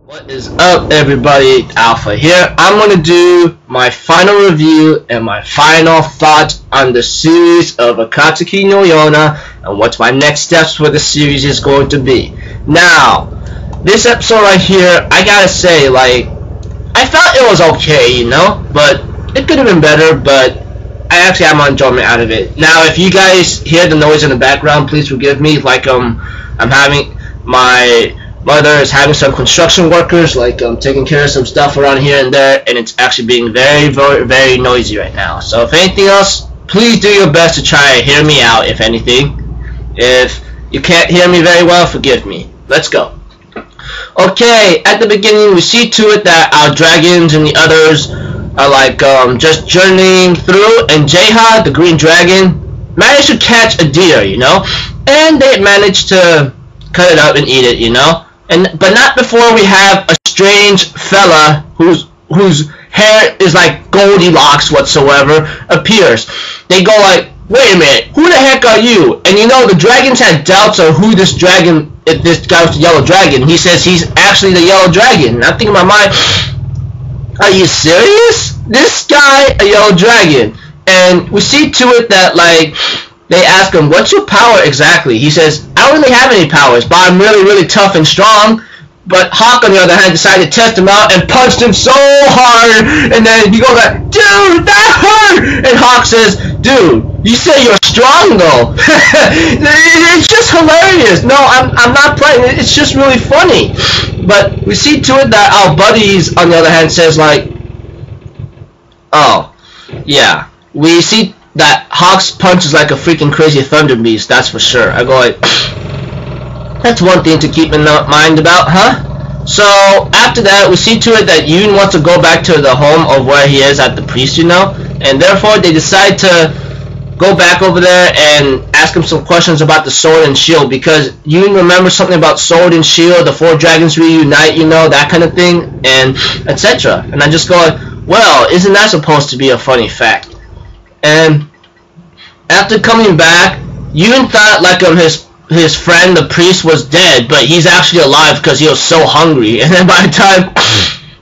What is up, everybody? Alpha here. I'm going to do my final review and my final thoughts on the series of Akatsuki no Yona and what my next steps for the series is going to be. Now, this episode right here, I gotta say, like, I felt it was okay, you know, but it could have been better, but I actually have my enjoyment out of it. Now, if you guys hear the noise in the background, please forgive me. Like, I'm having my mother is having some construction workers, like taking care of some stuff around here and there, and it's actually being very, very, very noisy right now. So if anything else, please do your best to try and hear me out, if anything. If you can't hear me very well, forgive me. Let's go. Okay, at the beginning, we see to it that our dragons and the others are like just journeying through, and Jeiha, the green dragon, managed to catch a deer, you know, and they managed to cut it up and eat it, you know. But not before we have a strange fella whose hair is like Goldilocks whatsoever appears. They go like, wait a minute, who the heck are you? And you know, the dragons had doubts on who this dragon, if this guy was the yellow dragon. He says he's actually the yellow dragon. And I'm thinking in my mind, are you serious? This guy, a yellow dragon. And we see to it that, like, they ask him, what's your power exactly? He says, I don't really have any powers, but I'm really, really tough and strong. But Hawk, on the other hand, decided to test him out and punched him so hard. And then he goes like, dude, that hurt! And Hawk says, dude, you say you're strong though. It's just hilarious. No, I'm not playing. It's just really funny. But we see to it that our buddies, on the other hand, says like, oh, yeah. We see that Hawk's punch is like a freaking crazy thunder beast, that's for sure. I go like, that's one thing to keep in mind about, huh? So after that, we see to it that Yoon wants to go back to the home of where he is at the priest, you know, and therefore they decide to go back over there and ask him some questions about the sword and shield, because Yoon remembers something about sword and shield, the four dragons reunite, you know, that kind of thing, and etc. And I just go like, well, isn't that supposed to be a funny fact? And after coming back, Yoon thought like his friend, the priest, was dead, but he's actually alive because he was so hungry. And then by the time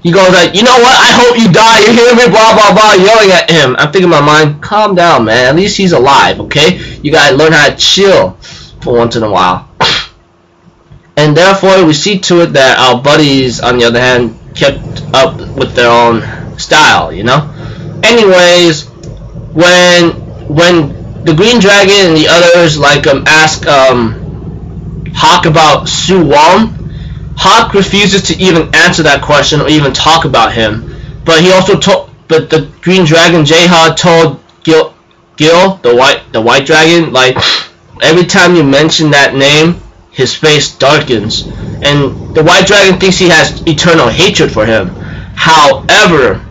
he goes like, you know what, I hope you die, you hear me, blah blah blah, yelling at him. I'm thinking in my mind, calm down, man, at least he's alive, okay? You gotta learn how to chill for once in a while. And therefore we see to it that our buddies, on the other hand, kept up with their own style, you know? Anyways, when the green dragon and the others like ask Hawk about Su Won, Hawk refuses to even answer that question or even talk about him. But he also but the green dragon Jeiha told Gil, the white dragon, like, every time you mention that name, his face darkens, and the white dragon thinks he has eternal hatred for him. However,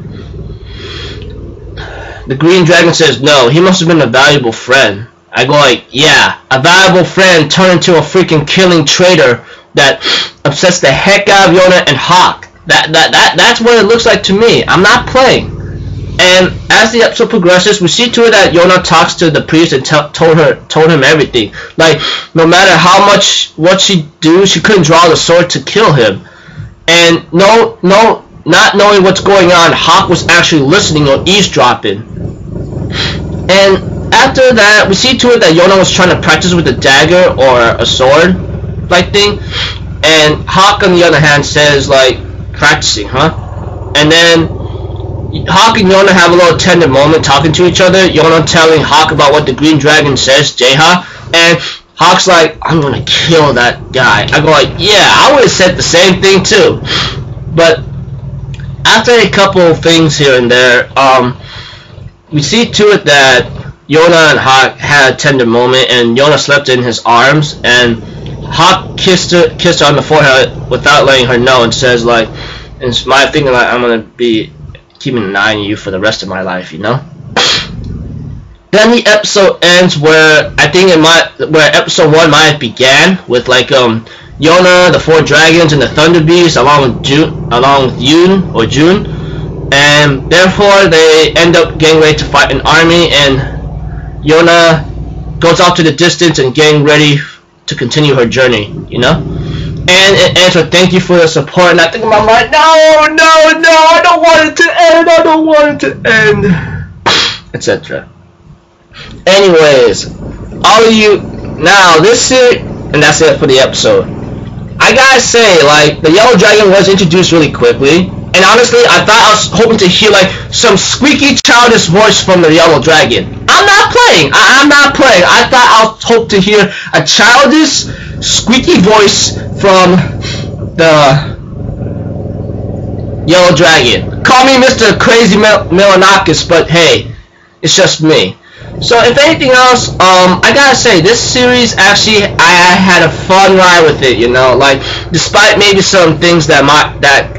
the green dragon says, no, he must have been a valuable friend. I go like, yeah, a valuable friend turned into a freaking killing traitor that upsets the heck out of Yona and Hawk. That's what it looks like to me. I'm not playing. And as the episode progresses, we see to it that Yona talks to the priest and told him everything. Like, no matter how much what she do, she couldn't draw the sword to kill him. And not knowing what's going on, Hawk was actually listening or eavesdropping. And after that, we see to it that Yona was trying to practice with a dagger or a sword like thing, and Hawk, on the other hand, says like, practicing, huh? And then Hawk and Yona have a little tender moment talking to each other, Yona telling Hawk about what the green dragon says, Jeiha, and Hawk's like, I'm gonna kill that guy. I go like, yeah, I would have said the same thing too. But after a couple of things here and there, we see to it that Yona and Hawk had a tender moment, and Yona slept in his arms, and Hawk kissed her on the forehead without letting her know, and says like, it's my thinking like, I'm gonna be keeping an eye on you for the rest of my life, you know. Then the episode ends where I think where episode 1 might have began, with like Yona, the four dragons, and the thunder beast, along with June, and therefore they end up getting ready to fight an army, and Yona goes off to the distance and getting ready to continue her journey, you know. and it ends with thank you for the support. And I think in my mind, no, I don't want it to end. I don't want it to end, etc. Anyways, all of you, now this is, and that's it for the episode. I gotta say, like, the Yellow Dragon was introduced really quickly, and honestly, I thought I was hoping to hear, like, some squeaky, childish voice from the Yellow Dragon. I'm not playing. I'm not playing. I thought I was hoping to hear a childish, squeaky voice from the Yellow Dragon. Call me Mr. Crazy Milanakis, but hey, it's just me. So if anything else, I gotta say, this series actually, I had a fun ride with it, you know, like, despite maybe some things that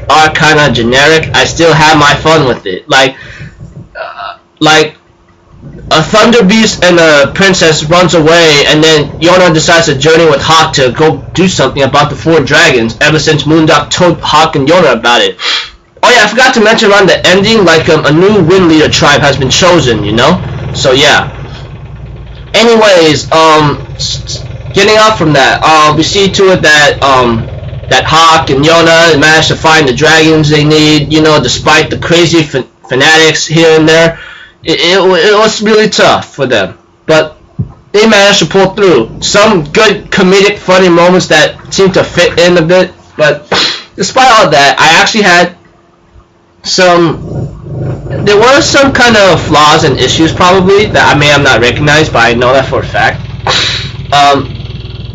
are kind of generic, I still had my fun with it. Like a thunder beast and a princess runs away, and then Yona decides to journey with Hawk to go do something about the 4 dragons, ever since Moondog told Hawk and Yona about it. Oh yeah, I forgot to mention around the ending, like, a new wind leader tribe has been chosen, you know? So yeah. Anyways, getting off from that, we see to it that that Hawk and Yona managed to find the dragons they need, you know, despite the crazy fanatics here and there. It was really tough for them, but they managed to pull through. Some good comedic funny moments that seemed to fit in a bit, but despite all that, I actually had there were some kind of flaws and issues probably that I may have not recognized, but I know that for a fact.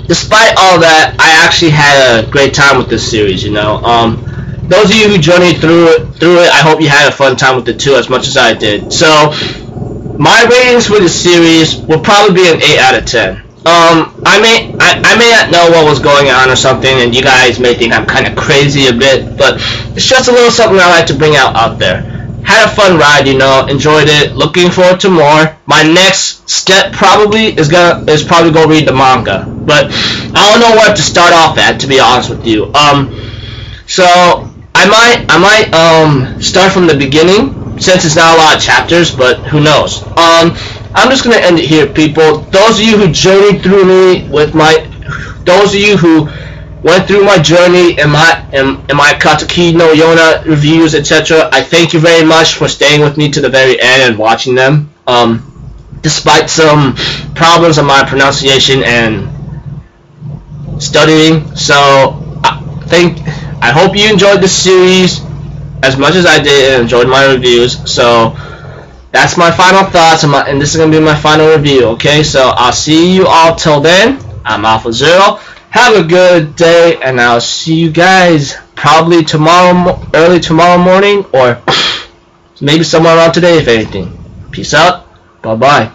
Despite all that, I actually had a great time with this series, you know. Those of you who journeyed through it, I hope you had a fun time with it too, as much as I did. So, my ratings for this series will probably be an 8 out of 10. I may not know what was going on or something, and you guys may think I'm kind of crazy a bit, but it's just a little something I like to bring out there. Had a fun ride, you know, enjoyed it, looking forward to more. My next step probably is probably go read the manga, but I don't know where to start off at, to be honest with you. So I might start from the beginning, since it's not a lot of chapters, but who knows. I'm just gonna end it here, people. Those of you who journeyed through me with those of you who went through my journey and my Akatsuki no Yona reviews, etc. I thank you very much for staying with me to the very end and watching them. Despite some problems of my pronunciation and studying, so I hope you enjoyed this series as much as I did and enjoyed my reviews. So that's my final thoughts, and this is gonna be my final review. Okay, so I'll see you all till then. I'm Alpha Zero. Have a good day, and I'll see you guys probably early tomorrow morning, or maybe somewhere around today, if anything. Peace out. Bye-bye.